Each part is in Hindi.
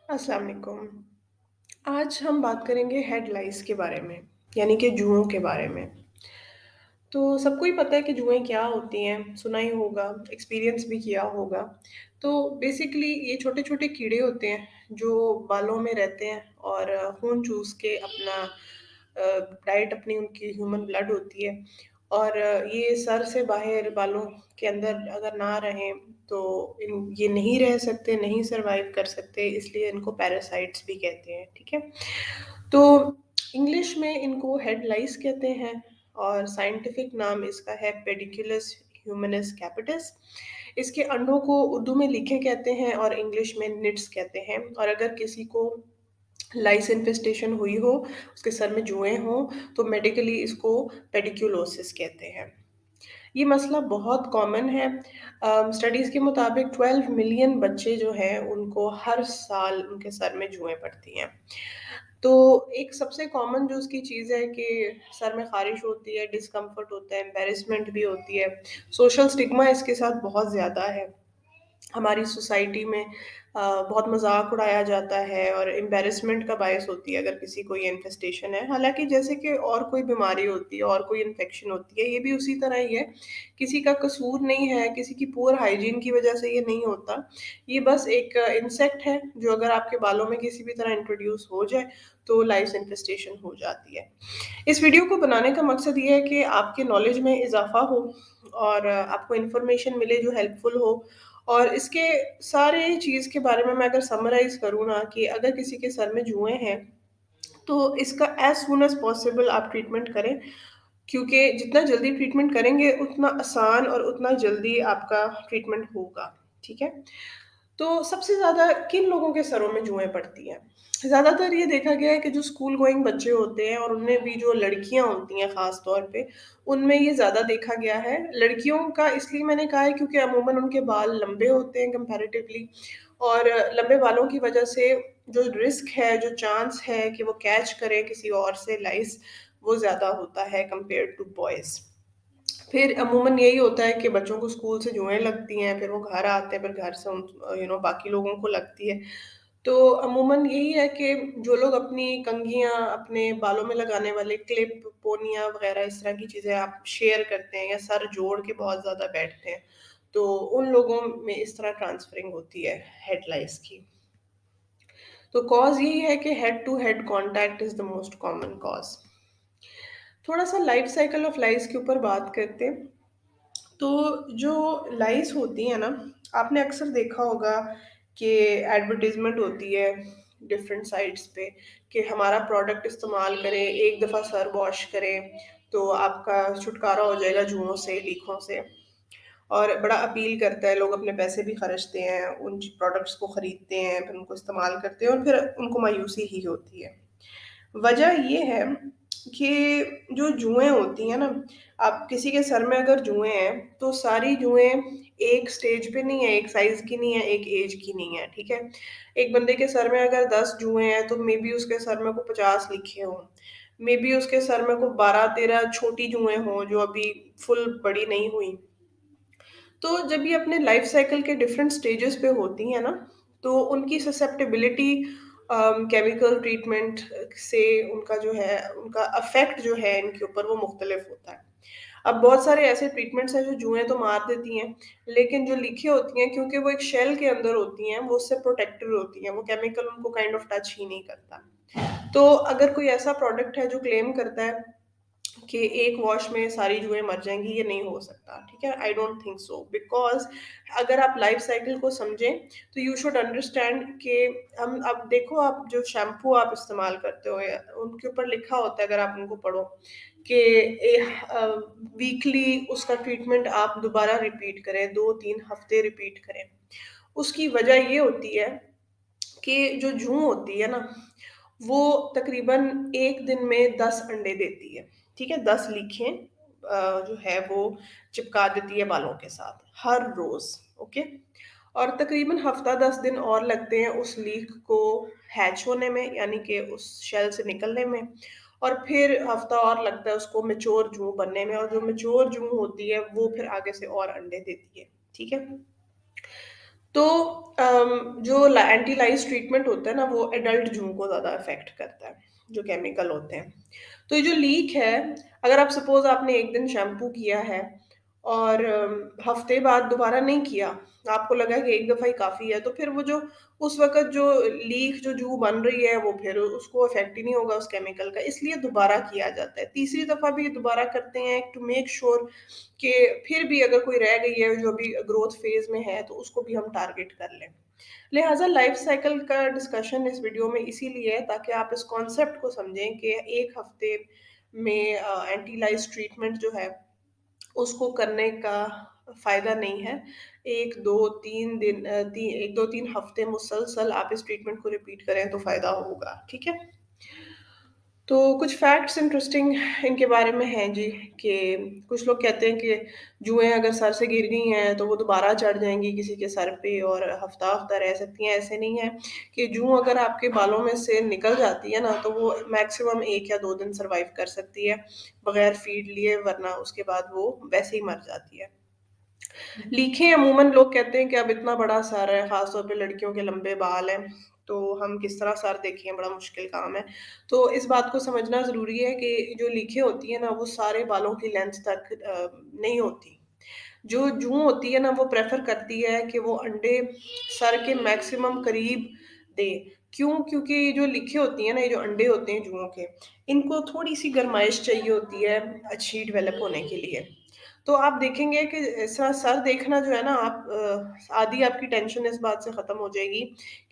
अस्सलाम वालेकुम। आज हम बात करेंगे हेड लाइस के बारे में, यानी कि जुओं के बारे में। तो सबको ही पता है कि जुएँ क्या होती हैं, सुना ही होगा, एक्सपीरियंस भी किया होगा। तो बेसिकली ये छोटे-छोटे कीड़े होते हैं, जो बालों में रहते हैं और खून चूस के अपना डाइट अपनी उनकी ह्यूमन ब्लड होती है और ये सर से बाहर बालों के अंदर अगर ना रहें, तो ये नहीं रह सकते, नहीं सर्वाइव कर सकते, इसलिए इनको पैरासाइट्स भी कहते हैं, ठीक है? तो इंग्लिश में इनको हेड लाइस कहते हैं और साइंटिफिक नाम इसका है पेडिकुलस ह्यूमनस कैपिटस। इसके अंडों को उर्दू में लिखें कहते हैं और इंग्लिश में निट्स कहते हैं और अगर किसी को लाइस इन्फेस्टेशन हुई हो, उसके सर में जुएँ हों, तो मेडिकली इसको पेडिकुलोसिस कहते हैं। ये मसला बहुत कॉमन है। स्टडीज़ के मुताबिक 12 मिलियन बच्चे जो हैं, उनको हर साल उनके सर में जुएँ पड़ती हैं। तो एक सबसे कॉमन जो उसकी चीज़ है कि सर में ख़ारिश होती है, डिस्कम्फ़र्ट होता है, एम्बैरेसमेंट भी होती है। सोशल स्टिग्मा इसके साथ बहुत ज़्यादा है। हमारी सोसाइटी में बहुत मज़ाक उड़ाया जाता है और एम्बैरेसमेंट का बायस होती है अगर किसी को ये इन्फेस्टेशन है। हालाँकि जैसे कि और कोई बीमारी होती है और कोई इन्फेक्शन होती है, ये भी उसी तरह ही है। किसी का कसूर नहीं है, किसी की पुअर हाइजीन की वज़ह से ये नहीं होता। ये बस एक इंसेक्ट है जो अगर आपके बालों में किसी भी तरह इंट्रोड्यूस हो जाए, तो लाइस इन्फेस्टेशन हो जाती है। इस वीडियो को बनाने का मकसद ये है कि आपके नॉलेज में इज़ाफ़ा हो और आपको इन्फॉर्मेशन मिले जो हेल्पफुल हो और इसके सारे चीज़ के बारे में मैं अगर समराइज़ करूँ ना कि अगर किसी के सर में जुएँ हैं, तो इसका एज़ सून एज़ पॉसिबल आप ट्रीटमेंट करें, क्योंकि जितना जल्दी ट्रीटमेंट करेंगे, उतना आसान और उतना जल्दी आपका ट्रीटमेंट होगा, ठीक है? तो सबसे ज़्यादा किन लोगों के सरों में जुएँ पड़ती हैं? ज़्यादातर ये देखा गया है कि जो स्कूल गोइंग बच्चे होते हैं और उनमें भी जो लड़कियाँ होती हैं ख़ास तौर पे, उनमें ये ज़्यादा देखा गया है। लड़कियों का इसलिए मैंने कहा है क्योंकि अमूमन उनके बाल लंबे होते हैं कंपैरेटिवली और लंबे बालों की वज़ह से जो रिस्क है, जो चांस है कि वो कैच करें किसी और से लाइस, वो ज़्यादा होता है कंपेयर्ड टू बॉयज़। फिर अमूमन यही होता है कि बच्चों को स्कूल से जुएँ लगती हैं, फिर वो घर आते हैं, फिर घर से बाकी लोगों को लगती है। तो अमूमन यही है कि जो लोग अपनी कंघियाँ, अपने बालों में लगाने वाले क्लिप, पोनियाँ वग़ैरह इस तरह की चीज़ें आप शेयर करते हैं या सर जोड़ के बहुत ज़्यादा बैठते हैं, तो उन लोगों में इस तरह ट्रांसफरिंग होती है हेड लाइस की। तो कॉज़ यही है कि head to head contact is the most common cause. थोड़ा-सा लाइफ़ साइकिल ऑफ लाइस के ऊपर बात करते हैं। तो जो लाइस होती हैं ना, आपने अक्सर देखा होगा कि एडवर्टाइज़मेंट होती है डिफरेंट साइट्स पे कि हमारा प्रोडक्ट इस्तेमाल करें, एक दफ़ा सर वॉश करें, तो आपका छुटकारा हो जाएगा जुओं से, लीखों से। और बड़ा अपील करता है, लोग अपने पैसे भी खर्चते हैं, उन प्रोडक्ट्स को खरीदते हैं, फिर उनको इस्तेमाल करते हैं और फिर उनको मायूसी ही होती है। वजह ये है कि जो जुएँ होती हैं ना, आप किसी के सर में अगर जुएँ हैं, तो सारी जुएँ एक स्टेज पे नहीं है, एक साइज़ की नहीं है, एक ऐज की नहीं है, ठीक है? एक बंदे के सर में अगर 10 जुएँ हैं, तो मेबी उसके सर में को 50 लिखे हों। मेबी उसके सर में को 12-13 छोटी जुएँ हों, जो अभी फुल बड़ी नहीं हुई। तो जब ये अपने लाइफ साइकिल के डिफरेंट स्टेजेस पे होती हैं ना, तो उनकी ससेप्टेबिलिटी केमिकल ट्रीटमेंट से उनका जो है, उनका इफ़ेक्ट जो है इनके ऊपर वो मुख्तलिफ होता है। अब बहुत सारे ऐसे ट्रीटमेंट्स हैं जो जुएँ तो मार देती हैं, लेकिन जो लिखी होती हैं क्योंकि वो एक शेल के अंदर होती हैं, वो उससे प्रोटेक्टेड होती हैं, वो केमिकल उनको काइंड ऑफ टच ही नहीं करता। तो अगर कोई ऐसा प्रोडक्ट है जो क्लेम करता है कि एक वॉश में सारी जुएँ मर जाएँगी, ये नहीं हो सकता, ठीक है? I don't think so because अगर आप लाइफ़ साइकिल को समझें, तो यू शुड अंडरस्टैंड कि हम अब देखो आप जो शैम्पू आप इस्तेमाल करते हो या उनके ऊपर लिखा होता है अगर आप उनको पढ़ो कि वीकली उसका ट्रीटमेंट आप दोबारा रिपीट करें, 2-3 हफ़्ते रिपीट करें। उसकी वजह ये होती है कि जो जूं होती है ना, वो तकरीबन 1 दिन में 10 अंडे देती है, ठीक है? 10 लीखें जो है वो चिपका देती है बालों के साथ, हर रोज़, ओके? और तकरीबन हफ़्ता 10 दिन और लगते हैं उस लीक को हैच होने में, यानी कि उस शेल से निकलने में और फिर हफ़्ता और लगता है उसको मैच्योर जूं बनने में और जो मैच्योर जूं होती है, वो फिर आगे से और अंडे देती है, ठीक है? तो जो एंटी लाइस ट्रीटमेंट होता है ना वो एडल्ट जूं को ज़्यादा अफेक्ट करता है, जो केमिकल होते हैं। तो ये जो लीक है, अगर आप सपोज आपने एक दिन शैम्पू किया है और हफ्ते बाद दोबारा नहीं किया, आपको लगा कि एक दफ़ा ही काफ़ी है, तो फिर वो जो उस वक़्त जो लीक जो जूं बन रही है वो फिर उसको इफ़ेक्ट ही नहीं होगा उस केमिकल का, इसलिए दोबारा किया जाता है। तीसरी दफ़ा भी दोबारा करते हैं टू मेक श्योर कि फिर भी अगर कोई रह गई है जो अभी ग्रोथ फेज़ में है, तो उसको भी हम टारगेट कर लें। लिहाज़ा लाइफ़ साइकिल का डिस्कशन इस वीडियो में इसीलिए है ताकि आप इस कॉन्सेप्ट को समझें कि 1 हफ़्ते में एंटी लाइस ट्रीटमेंट जो है, उसको करने का फ़ायदा नहीं है। 1, 2, 3 दिन 1, 2, 3 हफ़्ते मुसलसल आप इस ट्रीटमेंट को रिपीट करें तो फ़ायदा होगा, ठीक है? तो कुछ फैक्ट्स इंटरेस्टिंग इनके बारे में हैं जी, कि कुछ लोग कहते हैं कि जुएँ अगर सर से गिर गई हैं, तो वो दोबारा चढ़ जाएँगी किसी के सर पे और हफ़्ता-हफ़्ता रह सकती हैं। ऐसे नहीं है कि जूँ अगर आपके बालों में से निकल जाती है ना, तो वो मैक्सिमम 1 या 2 दिन सर्वाइव कर सकती है, बगैर फ़ीड लिए, वरना उसके बाद वो वैसे ही मर जाती है। लीखें अमूमन लोग कहते हैं कि अब इतना बड़ा सर है, ख़ास तौर पे लड़कियों के लंबे बाल हैं, तो हम किस तरह सर देखें, बड़ा मुश्किल काम है। तो इस बात को समझना ज़रूरी है कि जो लीखें होती हैं ना, वो सारे बालों की लेंथ तक नहीं होती। जो जूं होती है ना, वो प्रेफ़र करती है कि वो अंडे सर के मैक्सिमम करीब दे। क्यों? क्योंकि ये जो लिखें होती हैं ना, ये जो अंडे होते हैं जुओं के, इनको थोड़ी-सी गरमाइश चाहिए होती है अच्छी डेवलप होने के लिए। तो आप देखेंगे कि ऐसा सर देखना जो है ना, आप आधी आपकी टेंशन इस बात से ख़त्म हो जाएगी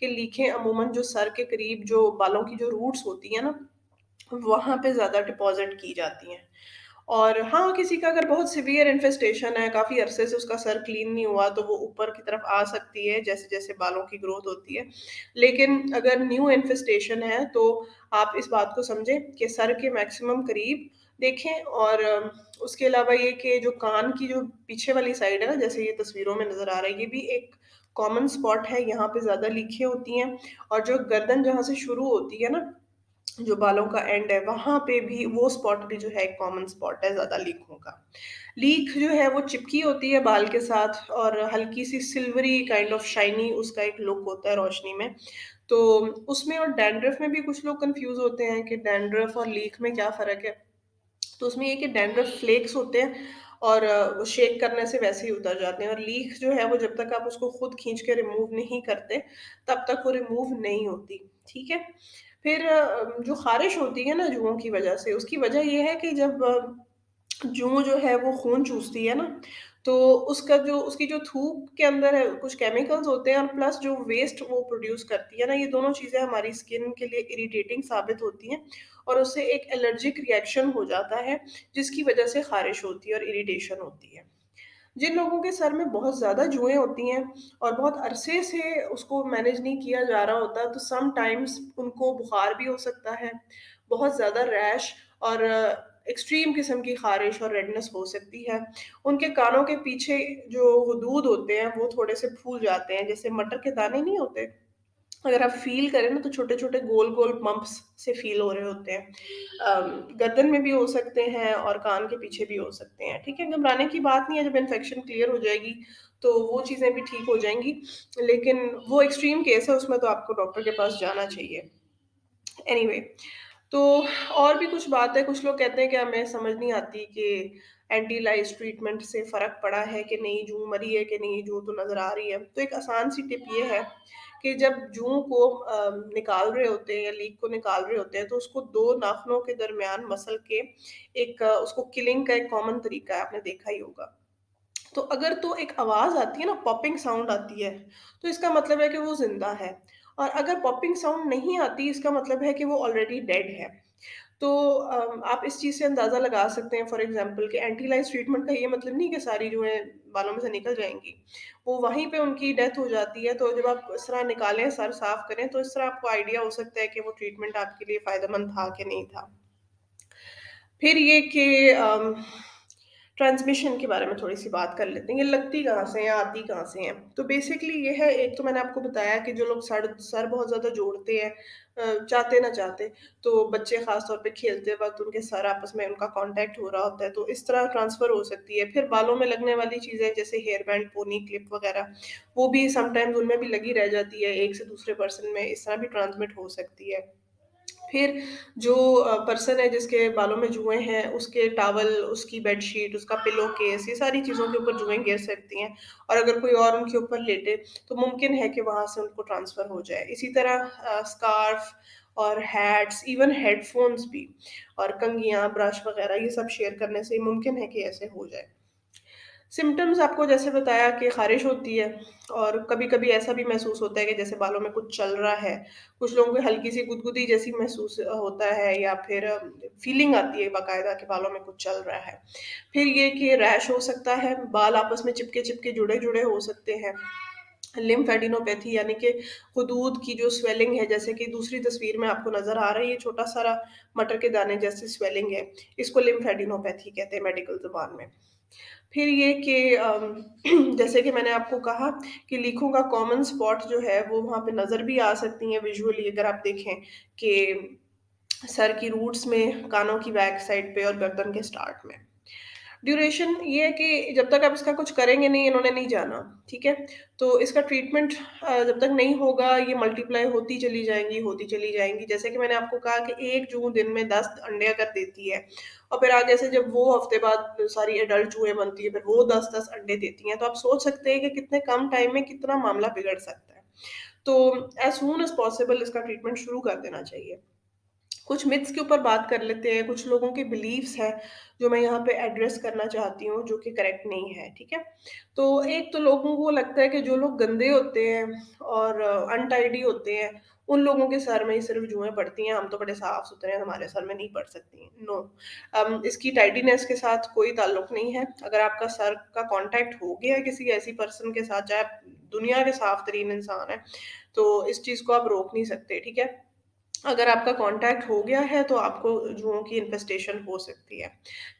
कि लीखें अमूमन जो सर के करीब जो बालों की जो रूट्स होती हैं ना, वहाँ पे ज़्यादा डिपॉज़िट की जाती हैं। और हाँ, किसी का अगर बहुत सीवियर इन्फेस्टेशन है, काफ़ी अरसे से उसका सर क्लीन नहीं हुआ, तो वो ऊपर की तरफ आ सकती है, जैसे-जैसे बालों की ग्रोथ होती है। लेकिन अगर न्यू इन्फेस्टेशन है, तो आप इस बात को समझें कि सर के मैक्सिमम करीब देखें और उसके अलावा ये कि जो कान की जो पीछे वाली साइड है ना, जैसे ये तस्वीरों में नज़र आ रहा है, ये भी एक कॉमन स्पॉट है, यहाँ पे ज़्यादा लीखें होती हैं और जो गर्दन जहाँ से शुरू होती है ना, जो बालों का एंड है, वहाँ पे भी वो स्पॉट भी जो है एक कॉमन स्पॉट है ज़्यादा लीकों का। लीक जो है वो चिपकी होती है बाल के साथ और हल्की-सी सिल्वरी काइंड ऑफ शाइनी उसका एक लुक होता है रोशनी में। तो उसमें और डैंड्रफ में भी कुछ लोग कन्फ्यूज़ होते हैं कि डैंड्रफ और लीक में क्या फ़र्क है? तो उसमें ये है कि डैंड्रफ फ्लेक्स होते हैं और वो शेक करने से वैसे ही उतर जाते हैं और लीक जो है वो जब तक आप उसको खुद खींच के रिमूव नहीं करते, तब तक वो रिमूव नहीं होती, ठीक है? फिर जो ख़ारिश होती है ना जुओं की वजह से, उसकी वजह ये है कि जब जूं जो है वो खून चूसती है ना, तो उसकी जो थूक के अंदर है कुछ केमिकल्स होते हैं और प्लस जो वेस्ट वो प्रोड्यूस करती है ना, ये दोनों चीज़ें हमारी स्किन के लिए इरिटेटिंग साबित होती हैं और उससे एक एलर्जिक रिएक्शन हो जाता है, जिसकी वजह से ख़ारिश होती है और इरिटेशन होती है। जिन लोगों के सर में बहुत ज़्यादा जुएँ होती हैं और बहुत अरसे से उसको मैनेज नहीं किया जा रहा होता, तो समटाइम्स उनको बुखार भी हो सकता है, बहुत ज़्यादा रैश और एक्सट्रीम किस्म की ख़ारिश और रेडनेस हो सकती है। उनके कानों के पीछे जो हदूद होते हैं, वो थोड़े से फूल जाते हैं, जैसे मटर के दाने नहीं होते? अगर आप फ़ील करें ना, तो छोटे-छोटे गोल-गोल बम्प्स से फ़ील हो रहे होते हैं। गर्दन में भी हो सकते हैं और कान के पीछे भी हो सकते हैं, ठीक है? घबराने की बात नहीं है, जब इन्फेक्शन क्लियर हो जाएगी, तो वो चीज़ें भी ठीक हो जाएँगी। लेकिन वो एक्सट्रीम केस है, उसमें तो आपको डॉक्टर के पास जाना चाहिए। एनीवे, तो और भी कुछ बात है, कुछ लोग कहते हैं कि हमें समझ नहीं आती कि एंटी लाइस ट्रीटमेंट से फ़र्क पड़ा है कि नहीं, जूं मरी है कि नहीं, जूं तो नज़र आ रही है। तो एक आसान सी टिप ये है कि जब जूं को निकाल रहे होते हैं या लीक को निकाल रहे होते हैं, तो उसको 2 नाखूनों के दरमियान मसल के एक उसको किलिंग का एक कॉमन तरीका है, आपने देखा ही होगा। तो अगर तो एक आवाज़ आती है ना, पॉपिंग साउंड आती है, तो इसका मतलब है कि वो ज़िंदा है और अगर पॉपिंग साउंड नहीं आती, इसका मतलब है कि वो ऑलरेडी डेड है। तो आप इस चीज़ से अंदाज़ा लगा सकते हैं फॉर एग्ज़ाम्पल कि एंटी लाइस ट्रीटमेंट का ये मतलब नहीं कि सारी जुएँ बालों में से निकल जाएँगी। वो वहीं पे उनकी डेथ हो जाती है, तो जब आप इस तरह निकालें, सर साफ़ करें, तो इस तरह आपको आइडिया हो सकता है कि वो ट्रीटमेंट आपके लिए फ़ायदेमंद था कि नहीं था। फिर ये कि ट्रांसमिशन के बारे में थोड़ी-सी बात कर लेते हैं। ये लगती कहाँ से हैं या आती कहाँ से हैं? तो बेसिकली ये है, एक तो मैंने आपको बताया कि जो लोग सर सर बहुत ज़्यादा जोड़ते हैं चाहते ना चाहते, तो बच्चे ख़ास तौर पे खेलते वक़्त उनके सर आपस में उनका कॉन्टैक्ट हो रहा होता है, तो इस तरह ट्रांसफ़र हो सकती है। फिर बालों में लगने वाली चीज़ें जैसे हेयर बैंड, पोनी क्लिप वग़ैरह, वो भी समटाइम्स उनमें भी लगी रह जाती है, एक से दूसरे पर्सन में इस तरह भी ट्रांसमिट हो सकती है। फिर जो पर्सन है जिसके बालों में जुएँ हैं, उसके टॉवल, उसकी बेडशीट, उसका पिलो केस, ये सारी चीज़ों के ऊपर जुएँ गिर सकती हैं और अगर कोई और उनके ऊपर लेटे, तो मुमकिन है कि वहाँ से उनको ट्रांसफ़र हो जाए। इसी तरह स्कार्फ़ और हैट्स, इवन हेडफ़ोन्स भी और कंघियाँ, ब्रश वग़ैरह ये सब शेयर करने से मुमकिन है कि ऐसे हो जाए। सिम्पटम्स आपको जैसे बताया कि ख़ारिश होती है और कभी-कभी ऐसा भी महसूस होता है कि जैसे बालों में कुछ चल रहा है। कुछ लोगों को हल्की-सी गुदगुदी जैसी महसूस होता है या फिर फ़ीलिंग आती है बाकायदा कि बालों में कुछ चल रहा है। फिर ये कि रैश हो सकता है, बाल आपस में चिपके-चिपके, जुड़े-जुड़े हो सकते हैं। लिम्फेडिनोपैथी यानी कि हदूद की जो स्वेलिंग है, जैसे कि दूसरी तस्वीर में आपको नज़र आ रही है, छोटा-सा मटर के दाने जैसी स्वेलिंग है, इसको लिम्फेडिनोपैथी कहते हैं मेडिकल ज़ुबान में। फिर ये कि जैसे कि मैंने आपको कहा कि लीखों का कॉमन स्पॉट जो है वो वहाँ पे नज़र भी आ सकती हैं विज़ुअली, अगर आप देखें कि सर की रूट्स में, कानों की बैक साइड पे और गर्दन के स्टार्ट में। ड्यूरेशन ये है कि जब तक आप इसका कुछ करेंगे नहीं, इन्होंने नहीं जाना, ठीक है? तो इसका ट्रीटमेंट जब तक नहीं होगा, ये मल्टीप्लाई होती चली जाएँगी। जैसे कि मैंने आपको कहा कि एक जूँ दिन में 10 अंडे अगर देती है और फिर आगे से जब वो हफ़्ते बाद सारी एडल्ट जूएँ बनती है, फिर वो 10-10 अंडे देती हैं, तो आप सोच सकते हैं कि कितने कम टाइम में कितना मामला बिगड़ सकता है। तो एज़ सून एज़ पॉसिबल इसका ट्रीटमेंट शुरू कर देना चाहिए। कुछ मिथ्स के ऊपर बात कर लेते हैं, कुछ लोगों के बिलीफ्स हैं, जो मैं यहाँ पे एड्रेस करना चाहती हूँ, जो कि करेक्ट नहीं है, ठीक है? तो एक तो लोगों को लगता है कि जो लोग गंदे होते हैं और अनटाइडी होते हैं, उन लोगों के सर में ही सिर्फ़ जुएँ पड़ती हैं, हम तो बड़े साफ-सुथरे हैं, हमारे सर में नहीं पड़ सकती। नो, इसकी टाइडीनेस के साथ कोई ताल्लुक नहीं है। अगर आपका सर का कॉन्टैक्ट हो गया है किसी ऐसी पर्सन के साथ, चाहे आप दुनिया के साफ-तरीन इंसान हैं, तो इस चीज़ को आप रोक नहीं सकते, ठीक है? अगर आपका कॉन्टैक्ट हो गया है, तो आपको जुओं की इन्फेस्टेशन हो सकती है।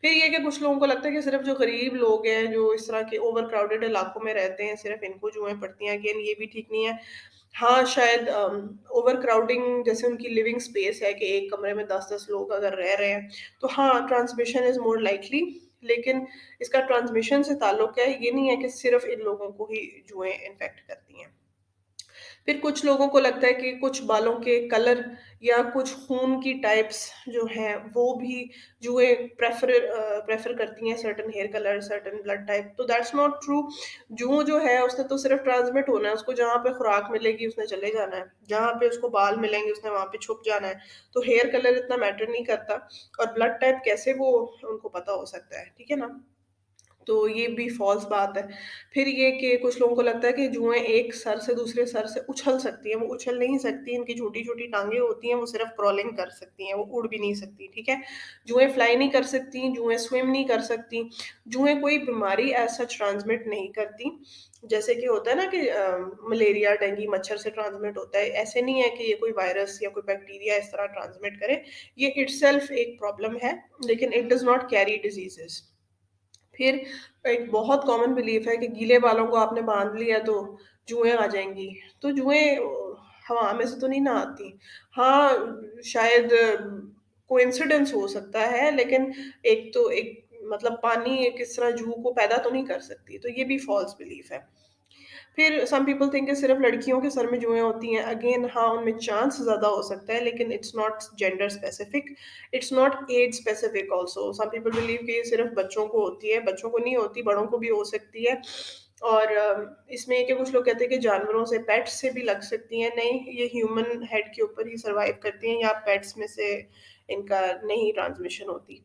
फिर ये कि कुछ लोगों को लगता है कि सिर्फ़ जो गरीब लोग हैं, जो इस तरह के ओवर क्राउडेड इलाकों में रहते हैं, सिर्फ़ इनको जुएँ पड़ती हैं। अगेन ये भी ठीक नहीं है। हाँ, शायद ओवर क्राउडिंग जैसे उनकी लिविंग स्पेस है कि एक कमरे में 10-10 लोग अगर रह रहे हैं, तो हाँ, ट्रांसमिशन इज़ मोर लाइकली, लेकिन इसका ट्रांसमिशन से ताल्लुक है, ये नहीं है कि सिर्फ़ इन लोगों को ही जुएँ इन्फेक्ट करती हैं। फिर कुछ लोगों को लगता है कि कुछ बालों के कलर या कुछ खून की टाइप्स जो हैं, वो भी जुएँ प्रेफ़र करती हैं certain hair colour, certain blood type, तो दैट्स नॉट ट्रू। जुओं जो है उसने तो सिर्फ़ ट्रांसमिट होना है, उसको जहाँ पे खुराक मिलेगी उसने चले जाना है, जहाँ पे उसको बाल मिलेंगे उसने वहाँ पे छुप जाना है। तो हेयर कलर इतना मैटर नहीं करता और ब्लड टाइप कैसे वो उनको पता हो सकता है, ठीक है ना? तो ये भी फ़ॉल्स बात है। फिर ये कि कुछ लोगों को लगता है कि जुएँ एक सर से दूसरे सर से उछल सकती हैं, वो उछल नहीं सकती, इनकी छोटी-छोटी टाँगें होती हैं, वो सिर्फ़ क्राउलिंग कर सकती हैं, वो उड़ भी नहीं सकती, ठीक है? जुएँ फ्लाई नहीं कर सकती, जुएँ स्विम नहीं कर सकती, जुएँ कोई बीमारी एज़ सच ट्रांसमिट नहीं करती। जैसे कि होता है ना कि मलेरिया, डेंगू मच्छर से ट्रांसमिट होता है, ऐसे नहीं है कि ये कोई वायरस या कोई बैक्टीरिया इस तरह ट्रांसमिट करे। ये इटसेल्फ एक प्रॉब्लम है, लेकिन it does not carry diseases. फिर एक बहुत कॉमन बिलीफ है कि गीले बालों को आपने बाँध लिया तो जुएँ आ जाएँगी। तो जुएँ हवा में से तो नहीं ना आती। हाँ, शायद कोइंसिडेंस हो सकता है, लेकिन एक तो एक मतलब पानी एक इस तरह जूं को पैदा तो नहीं कर सकती। तो ये भी फ़ॉल्स बिलीफ है। फिर सम पीपल थिंक कि सिर्फ़ लड़कियों के सर में जुएँ होती हैं। अगेन हाँ, उनमें चांस ज़्यादा हो सकता है, लेकिन it's not gender specific, it's not age specific also. Some people believe कि ये सिर्फ़ बच्चों को होती है, बच्चों को नहीं होती, बड़ों को भी हो सकती है। और इसमें ये कि कुछ लोग कहते हैं कि जानवरों से, पेट्स से भी लग सकती हैं। नहीं, ये ह्यूमन हेड के ऊपर ही सर्वाइव करती हैं या पेट्स में से इनका नहीं ट्रांसमिशन होती।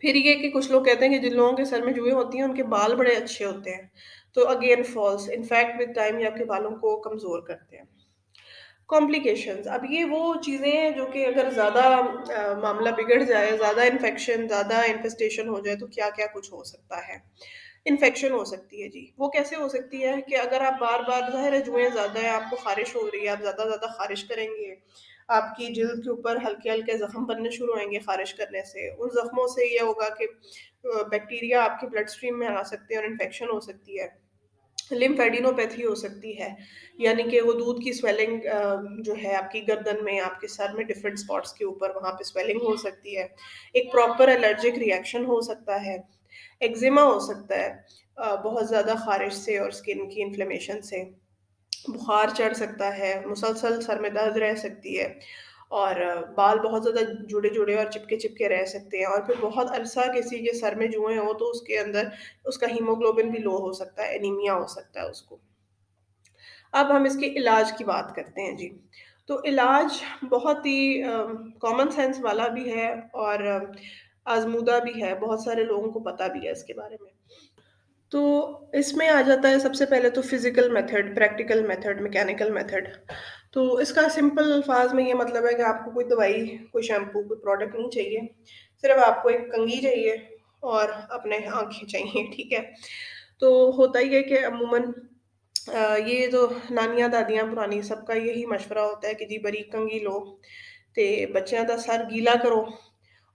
फिर ये कि कुछ लोग कहते हैं कि जिन लोगों के सर में जुएँ होती हैं, उनके बाल बड़े अच्छे होते हैं। तो again false, in fact with time ये आपके बालों को कमज़ोर करते हैं। कॉम्प्लिकेशंस, अब ये वो चीज़ें हैं जो कि अगर ज़्यादा मामला बिगड़ जाए, ज़्यादा इन्फेक्शन, ज़्यादा इन्फेस्टेशन हो जाए तो क्या-क्या कुछ हो सकता है। इन्फेक्शन हो सकती है जी। वो कैसे हो सकती है कि अगर आप बार-बार ज़ाहिर है जुएँ ज़्यादा है, आपको ख़ारिश हो रही है, आप ज़्यादा-ज़्यादा ख़ारिश करेंगे, आपकी जिल्द के ऊपर हल्के-हल्के ज़ख्म बनने शुरू होंगे ख़ारिश करने से। उन ज़ख्मों से ये होगा कि बैक्टीरिया आपके ब्लड स्ट्रीम में आ सकते हैं और इन्फेक्शन हो सकती है। लिम्फेडिनोपैथी हो सकती है, यानी कि वो दूध की स्वेलिंग जो है आपकी गर्दन में, आपके सर में डिफरेंट स्पॉट्स के ऊपर वहाँ पे स्वेलिंग हो सकती है। एक प्रॉपर एलर्जिक रिएक्शन हो सकता है, एक्ज़िमा हो सकता है बहुत ज़्यादा ख़ारिश से और स्किन की इन्फ्लेमेशन से। बुखार चढ़ सकता है, मुसलसल सर में दर्द रह सकती है और बाल बहुत ज़्यादा जुड़े-जुड़े और चिपके-चिपके रह सकते हैं और फिर बहुत अरसा किसी के सर में जुएँ हों तो उसके अंदर उसका हीमोग्लोबिन भी लो हो सकता है, एनीमिया हो सकता है उसको। अब हम इसके इलाज की बात करते हैं जी। तो इलाज बहुत ही कॉमन सेंस वाला भी है और आज़मूदा भी है, बहुत सारे लोगों को पता भी है इसके बारे में। तो इसमें आ जाता है सबसे पहले तो physical method, practical method, mechanical method. तो इसका सिंपल अल्फाज़ में ये मतलब है कि आपको कोई दवाई, कोई शैम्पू, कोई प्रोडक्ट नहीं चाहिए। सिर्फ़ आपको एक कंघी चाहिए और अपने आँखें चाहिए, ठीक है? तो होता ये है कि अमूमन ये जो नानियाँ-दादियाँ पुरानी सबका यही मशवरा होता है कि जी बरीक कंघी लो ते बच्चेਆਂ दा सर गीला करो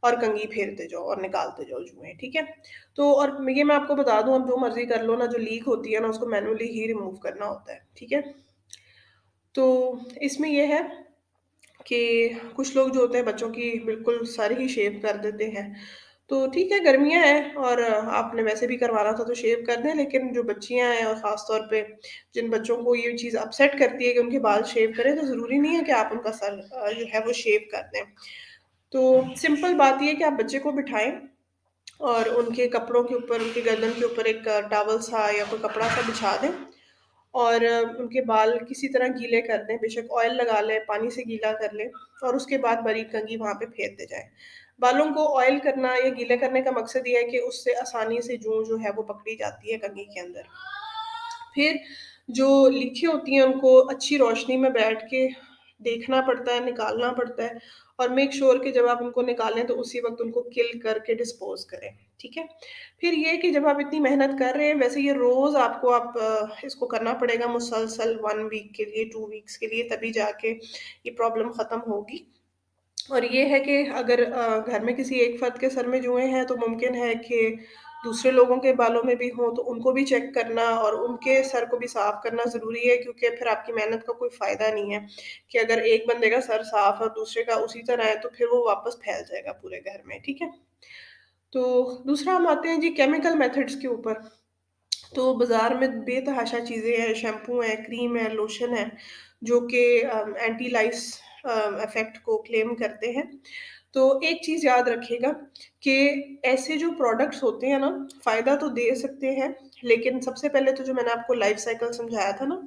और कंघी फेरते जाओ और निकालते जाओ जुएँ, ठीक है? तो और ये मैं आपको बता दूँ, आप जो मर्ज़ी कर लो ना, जो लीक होती है ना, उसको मैनुअली ही रिमूव करना होता है, ठीक है? तो इसमें ये है कि कुछ लोग जो होते हैं बच्चों की बिल्कुल सर ही शेव कर देते हैं। तो ठीक है, गर्मियाँ हैं और आपने वैसे भी करवाना था तो शेव कर दें, लेकिन जो बच्चियाँ हैं और ख़ास तौर पे जिन बच्चों को ये चीज़ अपसेट करती है कि उनके बाल शेव करें, तो ज़रूरी नहीं है कि आप उनका सर जो है वो शेव कर दें। तो सिंपल बात ये है कि आप बच्चे को बिठाएँ और उनके कपड़ों के ऊपर, उनकी गर्दन के ऊपर एक टॉवल सा या कोई कपड़ा सा बिछा दें और उनके बाल किसी तरह गीले कर दें, बेशक ऑयल लगा लें, पानी से गीला कर लें और उसके बाद बारीक कंघी वहाँ पे फेरते जाएँ। बालों को ऑयल करना या गीले करने का मकसद ये है कि उससे आसानी से जूं जो है वो पकड़ी जाती है कंघी के अंदर। फिर जो लीखें होती हैं उनको अच्छी रोशनी में बैठ के देखना पड़ता है, निकालना पड़ता है और मेक श्योर कि जब आप उनको निकालें तो उसी वक़्त उनको किल करके डिस्पोज़ करें, ठीक है? फिर ये कि जब आप इतनी मेहनत कर रहे हैं, वैसे ये रोज़ आपको इसको करना पड़ेगा मुसलसल 1 वीक के लिए, 2 वीक्स के लिए, तभी जाके ये प्रॉब्लम ख़त्म होगी। और ये है कि अगर घर में किसी एक फ़र्द के सर में जुएँ हैं, तो मुमकिन है कि दूसरे लोगों के बालों में भी हों, तो उनको भी चेक करना और उनके सर को भी साफ़ करना ज़रूरी है, क्योंकि फिर आपकी मेहनत का कोई फ़ायदा नहीं है कि अगर एक बंदे का सर साफ़ है और दूसरे का उसी तरह है, तो फिर वो वापस फैल जाएगा पूरे घर में, ठीक है? तो दूसरा हम आते हैं जी केमिकल मेथड्स के ऊपर। तो बाज़ार में बेतहाशा चीज़ें हैं, शैम्पू हैं, क्रीम है, लोशन है, जो कि एंटी लाइस इफ़ेक्ट को क्लेम करते हैं। तो एक चीज़ याद रखिएगा कि ऐसे जो प्रोडक्ट्स होते हैं ना, फ़ायदा तो दे सकते हैं, लेकिन सबसे पहले तो जो मैंने आपको लाइफ़ साइकिल समझाया था ना,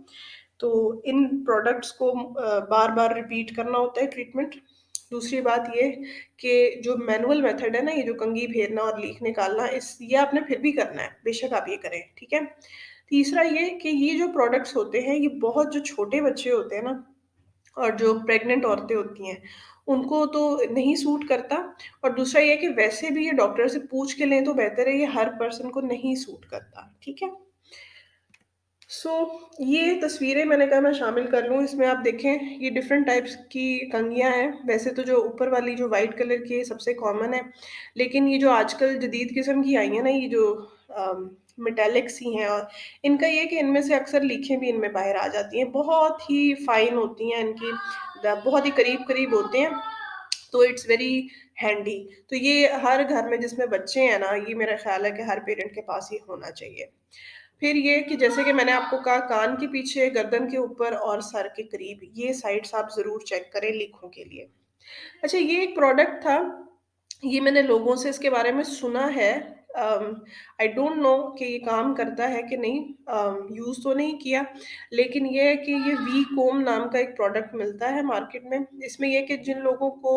तो इन प्रोडक्ट्स को बार-बार रिपीट करना होता है ट्रीटमेंट। दूसरी बात ये कि जो मैनुअल मेथड है ना, ये जो कंघी फेरना और लीख निकालना, ये आपने फिर भी करना है, बेशक आप ये करें, ठीक है? तीसरा ये कि ये जो प्रोडक्ट्स होते हैं, ये बहुत जो छोटे बच्चे होते हैं ना और जो प्रेग्नेंट औरतें होती हैं, उनको तो नहीं सूट करता और दूसरा ये है कि वैसे भी ये डॉक्टर से पूछ के लें तो बेहतर है, ये हर पर्सन को नहीं सूट करता, ठीक है? सो ये तस्वीरें मैंने कहा मैं शामिल कर लूँ, इसमें आप देखें ये डिफरेंट टाइप्स की कंघियाँ हैं। वैसे तो जो ऊपर वाली जो व्हाइट कलर की है सबसे कॉमन है, लेकिन ये जो आजकल जदीद किस्म की आई हैं ना, ये जो मेटालिक सी हैं और इनका ये है कि इनमें से अक्सर लीखें भी इनमें बाहर आ जाती हैं। बहुत ही फाइन होती हैं इनकी द बहुत ही करीब-करीब होते हैं, तो इट्स वेरी हैंडी। तो ये हर घर में जिसमें बच्चे हैं ना, ये मेरा ख़्याल है कि हर पेरेंट के पास ये होना चाहिए। फिर ये कि जैसे कि मैंने आपको कहा कान के पीछे, गर्दन के ऊपर और सर के करीब, ये साइड्स आप ज़रूर चेक करें लीखों के लिए। अच्छा, ये एक प्रोडक्ट था, ये मैंने लोगों से इसके बारे में सुना है। आई डोंट नो कि ये काम करता है कि नहीं, यूज़ तो नहीं किया, लेकिन ये है कि ये वी कोम नाम का एक प्रोडक्ट मिलता है मार्केट में। इसमें ये है कि जिन लोगों को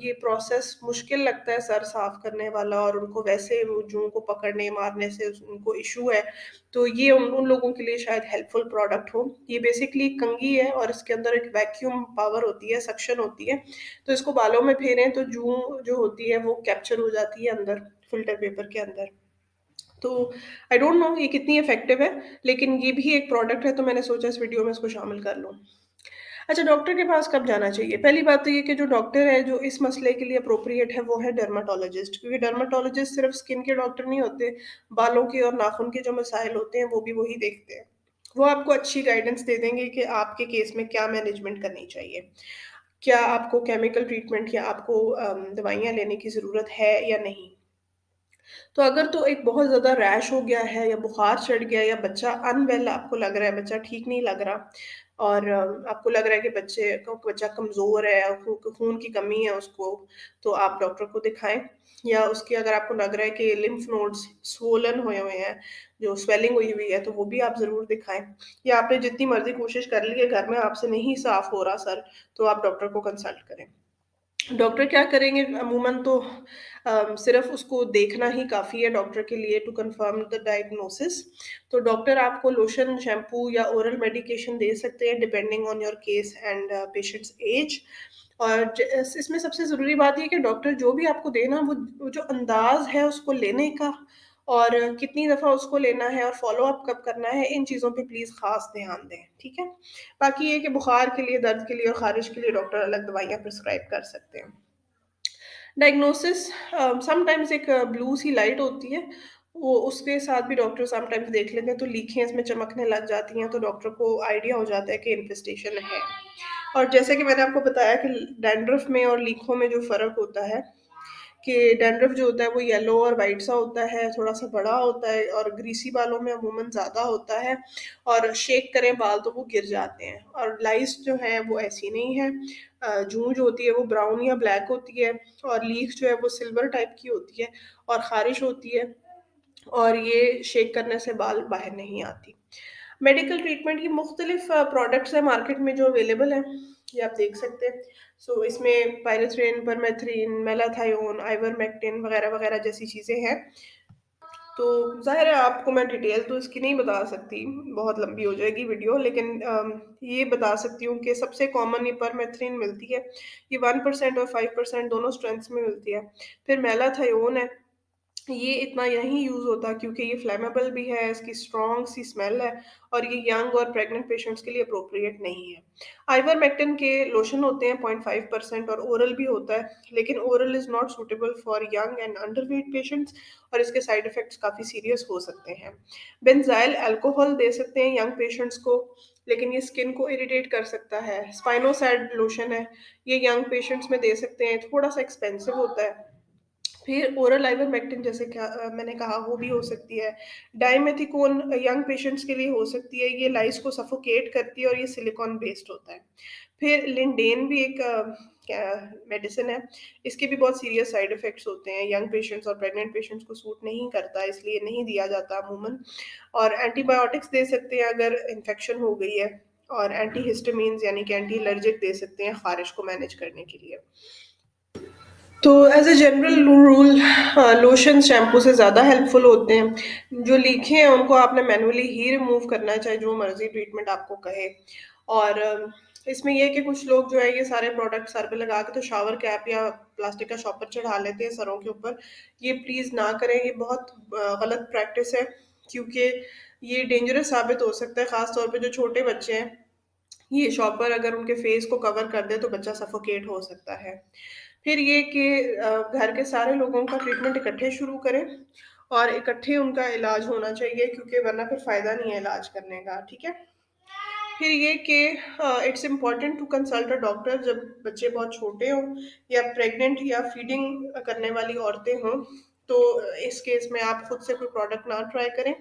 ये प्रोसेस मुश्किल लगता है सर साफ करने वाला और उनको वैसे वो जूं को पकड़ने, मारने से उनको इश्यू है, तो ये उन लोगों के लिए शायद हेल्पफुल प्रोडक्ट हो। ये बेसिकली कंघी है और इसके अंदर एक वैक्यूम पावर होती है, सक्शन होती है। तो इसको बालों में फेरें तो जूं जो होती है वो कैप्चर हो जाती है अंदर, फ़िल्टर पेपर के अंदर। तो आई डोंट नो ये कितनी इफ़ेक्टिव है, लेकिन ये भी एक प्रोडक्ट है तो मैंने सोचा इस वीडियो में इसको शामिल कर लूँ। अच्छा, डॉक्टर के पास कब जाना चाहिए? पहली बात तो ये कि जो डॉक्टर है, जो इस मसले के लिए एप्रोप्रिएट है, वो है डर्मेटोलॉजिस्ट, क्योंकि डर्मेटोलॉजिस्ट सिर्फ़ स्किन के डॉक्टर नहीं होते, बालों के और नाखून के जो मसाइल होते हैं, वो भी वही देखते हैं। वो आपको अच्छी गाइडेंस दे देंगे कि आपके केस में क्या मैनेजमेंट करनी चाहिए। क्या आपको केमिकल ट्रीटमेंट या आपको दवाइयाँ लेने की ज़रूरत है या नहीं? तो अगर तो एक बहुत ज़्यादा रैश हो गया है या बुखार चढ़ गया या बच्चा अनवेल आपको लग रहा है, बच्चा ठीक नहीं लग रहा और आपको लग रहा है कि बच्चा कमज़ोर है, खून की कमी है उसको, तो आप डॉक्टर को दिखाएँ। या उसके अगर आपको लग रहा है कि लिम्फ नोड्स स्वोलन हुए हुए हैं, जो स्वेलिंग हुई हुई है, तो वो भी आप ज़रूर दिखाएँ। या आपने जितनी मर्ज़ी कोशिश कर ली है, घर में आपसे नहीं साफ़ हो रहा सर, तो आप डॉक्टर को कंसल्ट करें। डॉक्टर क्या करेंगे अमूमन तो सिर्फ़ उसको देखना ही काफ़ी है डॉक्टर के लिए टू कन्फर्म द डायग्नोसिस। तो डॉक्टर आपको लोशन, शैम्पू या ओरल मेडिकेशन दे सकते हैं depending on your case and patients age. और इसमें सबसे ज़रूरी बात ये है कि डॉक्टर जो भी आपको दे ना वो जो अंदाज़ है उसको लेने का और कितनी दफ़ा उसको लेना है और फ़ॉलो अप कब करना है, इन चीज़ों पे प्लीज़ ख़ास ध्यान दें, ठीक है? बाकी ये कि बुखार के लिए, दर्द के लिए और ख़ारिश के लिए डॉक्टर अलग दवाइयाँ प्रिस्क्राइब कर सकते हैं। डायग्नोसिस समटाइम्स एक ब्लू सी लाइट होती है, वो उसके साथ भी डॉक्टर समटाइम्स देख लेते हैं, तो लीखें इसमें चमकने लग जाती हैं, तो डॉक्टर को आइडिया हो जाता है कि इन्फेस्टेशन है। और जैसे कि मैंने आपको बताया कि डैंड्रफ में और लीखों में जो फ़र्क होता है कि डैंड्रफ जो होता है वो येलो और वाइट सा होता है, थोड़ा-सा बड़ा होता है और ग्रीसी बालों में अमूमन ज़्यादा होता है और शेक करें बाल तो वो गिर जाते हैं और लाइस जो है वो ऐसी नहीं है। जूं जो होती है वो ब्राउन या ब्लैक होती है और लीफ जो है वो सिल्वर टाइप की होती है और ख़ारिश होती है और ये शेक करने से बाल बाहर नहीं आती। मेडिकल ट्रीटमेंट की मुख्तलिफ प्रोडक्ट्स हैं मार्केट में जो अवेलेबल हैं, ये आप देख सकते हैं। सो इसमें पायरेथ्रिन, परमेथ्रिन, मेलाथायोन, आइवरमेक्टिन वगैरह-वगैरह जैसी चीज़ें हैं। तो ज़ाहिर है आपको मैं डिटेल तो इसकी नहीं बता सकती, बहुत लंबी हो जाएगी वीडियो लेकिन ये बता सकती हूँ कि सबसे कॉमन ये परमेथ्रिन मिलती है। ये 1% और 5% दोनों स्ट्रेंथ्स में मिलती है। फिर मेलाथायोन है, ये इतना यहीं यूज़ होता है क्योंकि ये फ्लेमेबल भी है, इसकी स्ट्रॉन्ग सी स्मेल है और ये यंग और प्रेग्नेंट पेशेंट्स के लिए एप्रोप्रिएट नहीं है। आइवरमेक्टिन के लोशन होते हैं 0.5% और ओरल भी होता है, लेकिन oral is not suitable for young and underweight patients और इसके साइड इफ़ेक्ट्स काफ़ी सीरियस हो सकते हैं। बेंज़ाइल अल्कोहल दे सकते हैं यंग पेशेंट्स को, लेकिन ये स्किन को इरिटेट कर सकता है। स्पाइनोसाइड लोशन है, ये यंग पेशेंट्स में दे सकते हैं, थोड़ा-सा एक्सपेंसिव होता है। फिर ओरल आइवरमेक्टिन जैसे मैंने कहा वो भी हो सकती है। डाइमेथिकोन यंग पेशेंट्स के लिए हो सकती है, ये लाइस को सफोकेट करती है और ये सिलिकॉन बेस्ड होता है। फिर लिंडेन भी एक क्या मेडिसिन है, इसके भी बहुत सीरियस साइड इफ़ेक्ट्स होते हैं, यंग पेशेंट्स और प्रेग्नेंट पेशेंट्स को सूट नहीं करता इसलिए नहीं दिया जाता अमूमन और एंटीबायोटिक्स दे सकते हैं अगर इन्फेक्शन हो गई है और एंटीहिस्टामिन्स यानी कि एंटी एलर्जिक दे सकते हैं ख़ारिश को मैनेज करने के लिए। तो as a general rule lotion shampoo से ज़्यादा हेल्पफुल होते हैं। जो लीखे हैं उनको आपने मैनुअली ही रिमूव करना है, चाहे जो मर्ज़ी ट्रीटमेंट आपको कहे। और इसमें ये है कि कुछ लोग जो है ये सारे प्रोडक्ट सर पे लगा के तो शावर कैप या प्लास्टिक का शॉपर चढ़ा लेते हैं सरों के ऊपर। ये प्लीज़ ना करें, ये बहुत गलत प्रैक्टिस है क्योंकि ये डेंजरस साबित हो सकता है, ख़ास तौर पे जो छोटे बच्चे हैं। ये शॉपर अगर उनके फेस को कवर कर दे तो बच्चा सफोकेट हो सकता है। फिर ये कि घर के सारे लोगों का ट्रीटमेंट इकट्ठे शुरू करें और इकट्ठे उनका इलाज होना चाहिए क्योंकि वरना फिर फ़ायदा नहीं है इलाज करने का, ठीक है? फिर ये कि it's important to consult a doctor जब बच्चे बहुत छोटे हों या प्रेग्नेंट या फीडिंग करने वाली औरतें हों, तो इस केस में आप खुद से कोई प्रोडक्ट ना ट्राई करें।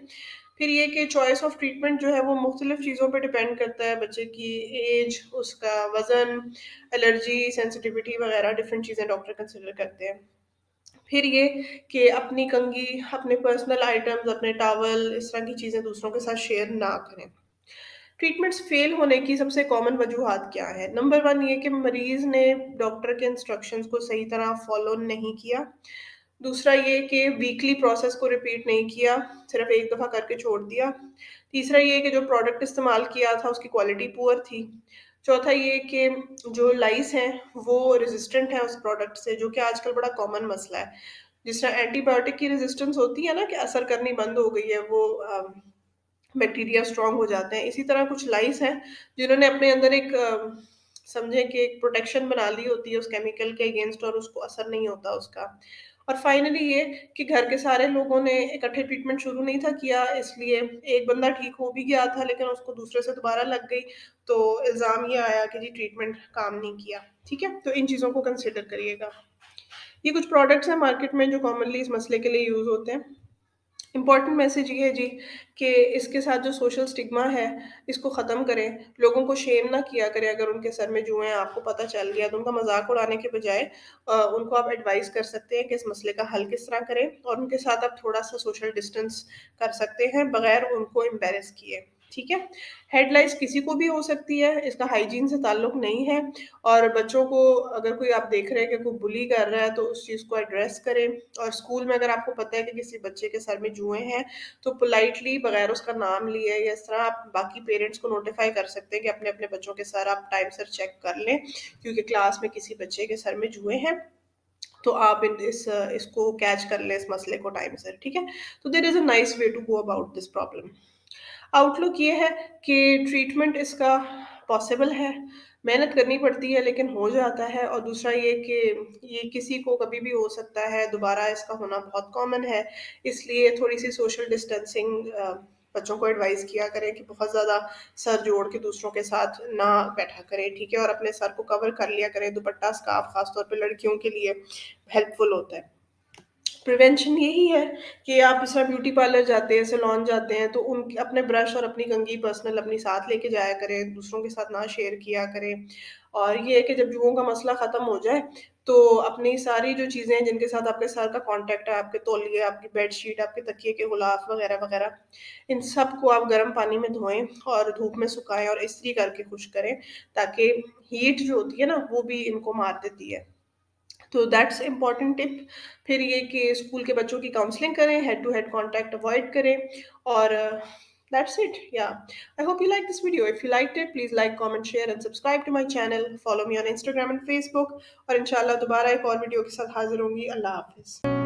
फिर ये कि चॉइस ऑफ ट्रीटमेंट जो है वो मुख्तलिफ चीज़ों पे डिपेंड करता है, बच्चे की एज, उसका वज़न, एलर्जी, सेंसिटिविटी वगैरह डिफरेंट चीज़ें डॉक्टर कंसिडर करते हैं। फिर ये कि अपनी कंघी, अपने पर्सनल आइटम्स, अपने टॉवल, इस तरह की चीज़ें दूसरों के साथ शेयर ना करें। ट्रीटमेंट्स फेल होने की सबसे कॉमन वजूहात क्या है? नंबर 1 ये कि मरीज़ ने डॉक्टर के इंस्ट्रक्शंस को सही तरह फ़ॉलो नहीं किया। दूसरा ये कि वीकली प्रोसेस को रिपीट नहीं किया, सिर्फ़ एक दफ़ा करके छोड़ दिया। तीसरा ये कि जो प्रोडक्ट इस्तेमाल किया था उसकी क्वालिटी पुअर थी। चौथा ये कि जो लाइस हैं वो रेज़िस्टेंट हैं उस प्रोडक्ट से, जो कि आजकल बड़ा कॉमन मसला है। जिस तरह एंटीबायोटिक की रेज़िस्टेंस होती है ना कि असर करनी बंद हो गई है, वो बैक्टीरिया स्ट्रॉन्ग हो जाते हैं। इसी तरह कुछ लाइस हैं जिन्होंने अपने अंदर एक समझें कि एक प्रोटेक्शन बना ली होती है उस केमिकल के अगेंस्ट और उसको असर नहीं होता उसका। और फाइनली ये कि घर के सारे लोगों ने इकट्ठे ट्रीटमेंट शुरू नहीं था किया, इसलिए एक बंदा ठीक हो भी गया था लेकिन उसको दूसरे से दोबारा लग गई, तो इल्ज़ाम ये आया कि जी ट्रीटमेंट काम नहीं किया। ठीक है? तो इन चीज़ों को कंसिडर करिएगा। ये कुछ प्रोडक्ट्स हैं मार्केट में जो कॉमनली इस मसले के लिए यूज़ होते हैं। इम्पॉर्टेंट मैसेज ये है जी कि इसके साथ जो सोशल स्टिग्मा है, इसको ख़त्म करें। लोगों को शेम ना किया करें अगर उनके सर में जुएँ हैं, आपको पता चल गया तो उनका मज़ाक उड़ाने के बजाय उनको आप एडवाइस कर सकते हैं कि इस मसले का हल किस तरह करें और उनके साथ आप थोड़ा-सा सोशल डिस्टेंस कर सकते हैं बगैर उनको एम्बैरेस किए। ठीक है? हेड लाइस किसी को भी हो सकती है, इसका हाइजीन से ताल्लुक नहीं है। और बच्चों को अगर कोई आप देख रहे हैं कि कोई बुली कर रहा है तो उस चीज़ को एड्रेस करें। और स्कूल में अगर आपको पता है कि किसी बच्चे के सर में जुएँ हैं, तो पोलाइटली बगैर उसका नाम लिए या इस तरह आप बाकी पेरेंट्स को नोटिफ़ाई कर सकते हैं कि अपने-अपने बच्चों के सर आप टाइम से चेक कर लें, क्योंकि क्लास में किसी बच्चे के सर में जुएँ हैं, तो आप इसको कैच कर लें इस मसले को टाइम से, ठीक है? तो there is a nice way to go about this problem. Outlook ये है कि ट्रीटमेंट इसका पॉसिबल है, मेहनत करनी पड़ती है लेकिन हो जाता है। और दूसरा ये कि ये किसी को कभी भी हो सकता है, दोबारा इसका होना बहुत कॉमन है, इसलिए थोड़ी-सी सोशल डिस्टेंसिंग बच्चों को एडवाइस किया करें कि बहुत ज़्यादा सर जोड़ के दूसरों के साथ ना बैठा करें, ठीक है? और अपने सर को कवर कर लिया करें, दुपट्टा, स्कार्फ़ ख़ास तौर पे लड़कियों के लिए हेल्पफुल होता है। प्रिवेंशन यही है कि आप इस तरह ब्यूटी पार्लर जाते हैं, सैलून जाते हैं, तो उन अपने ब्रश और अपनी कंघी पर्सनल अपनी साथ लेके जाया करें, दूसरों के साथ ना शेयर किया करें। और ये है कि जब जुओं का मसला ख़त्म हो जाए, तो अपनी सारी जो चीज़ें हैं जिनके साथ आपके सर का कॉन्टैक्ट है, आपके तौलिए, आपकी बेडशीट, आपके तकिए के गुलाफ वगैरह-वगैरह, इन सबको आप गर्म पानी में धोएँ और धूप में सुखाएँ और इस्त्री करके खुश करें, ताकि हीट जो होती है ना, वो भी इनको मार देती है। तो दैट्स इम्पोर्टेंट टिप। फिर ये कि स्कूल के बच्चों की काउंसलिंग करें, head to head contact avoid करें और दैट्स इट। या I hope you like this video. If you liked it please like, comment, share and subscribe to my channel. Follow me on Instagram and Facebook और इंशाल्लाह दोबारा एक और वीडियो के साथ हाज़िर होंगी। अल्लाह हाफ़िज़।